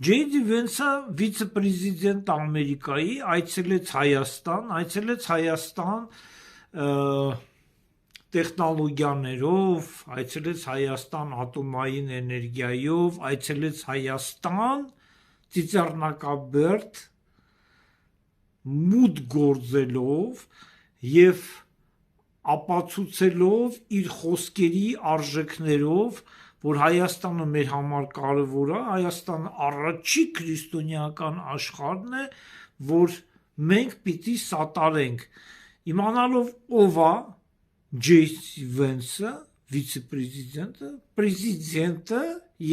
Ջեյդի Վենսը վիցե-պրեզիդենտ Ամերիկայի այցելեց Հայաստան տեխնոլոգիաներով, այցելեց Հայաստան ատոմային էներգիայով, այցելեց Հայաստան ծիծեռնակաբերդ մուտք գործելով եւ ապացուցելով իր խոսքերի արժեքներով, որ Հայաստանը մեր համար կարևոր է, Հայաստանը առաջի քրիստոնեական աշխարհն է, որ մենք պիտի սատարենք, իմանալով ով է Ջեյդի Վենսը, վիցե-պրեզիդենտը, prezidentը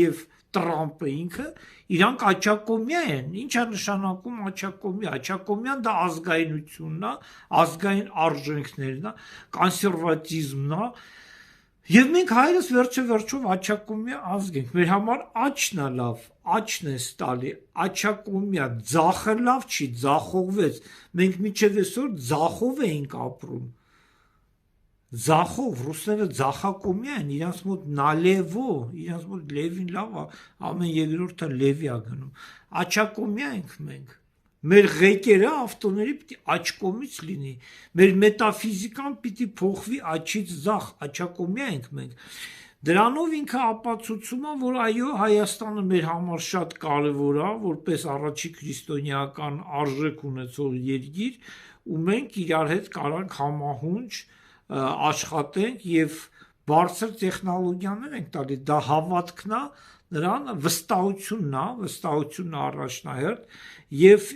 եւ Տրամպը ինքը իրանք աչակոմյա են, ինչ է նշանակում աչակոմյա, աչակոմյան դա ազգայնությունն է, ազգային արժեքներն է, կոնսերվատիզմն է, եւ մենք հայերս վերջով աչակոմյա ազգ ենք, մեր համար աչքն է լավ, աչքն է ստալի, աչակոմյա, ձախը լավ չի, ձախողվեց, մենք մինչեւ այսօր ձախով էինք ապրում, Ձախով, ռուսները ձախակոմյա են, իրանց մոտ նալևո, իրանց մոտ լևին լավ է, ամեն երկրորդը լևի է գնում, աչակոմյա ենք մենք, մեր ղեկերը ավտոների պիտի աչկոմից լինի, մեր մետաֆիզիկան պիտի փոխվի աչից ձախ, աչակոմյա ենք մենք, դրանով ինքը ապացուցում է, որ այո, Հայաստանը մեր համար շատ կարևոր է, որպես առաջի քրիստոնեական արժեք ունեցող երկիր, ու մենք իրար հետ կարանք համահունչ աշխատենք եւ բարձր տեխնոլոգիաներ ենք տալի, դա հավատքն է, նրան վստահությունն առաջնահերթ եւ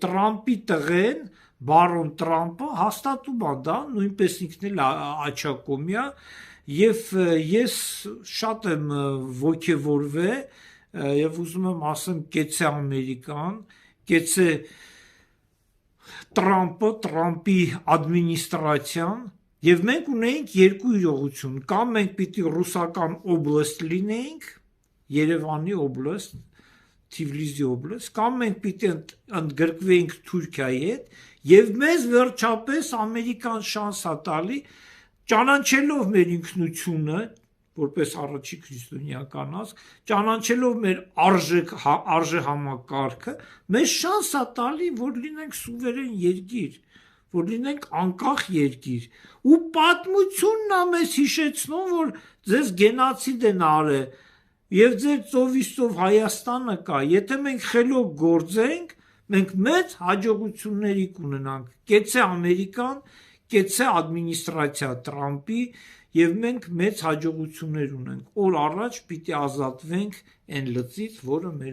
Տրամպի տղեն բարոն Տրամպը հաստատում է դա, նույնպես ինքն էլ աչակոմյա եւ ես շատ եմ ոգևորվել եւ ուզում եմ ասեմ կեցե Ամերիկան, կեցե Տրամպը, Տրամպի ադմինիստրացիան Եվ մենք ունեինք երկու իրողություն, կամ մենք պիտի ռուսական օբլաստ լինեինք, Երևանի օբլաստ, Թիֆլիսի օբլաստ, կամ մենք պիտի ընդգրկվեինք Թուրքիայի հետ, եւ մեզ վերջապես Ամերիկան շանս է տալի, ճանաչելով մեր ինքնությունը, որպես առաջի քրիստոնեական ազգ, ճանաչելով մեր արժեհամակարգը, մեզ շանս է տալի, որ լինենք սուվերեն երկիր, որ լինենք անկախ երկիր, ու պատմությունն է մեզ հիշեցնում, որ ձեզ գենոցիդ են արել, եւ ձեր ծովից ծով Հայաստանը կա, եթե մենք խելոք գործենք, մենք մեծ հաջողությունների կունենանք, կեցե Ամերիկան, կեցե ադմինիստրացիա Տրամպի, եւ մենք մեծ հաջողություններ ունենք, օր առաջ պիտի ազատվենք այն լծից, որը մեր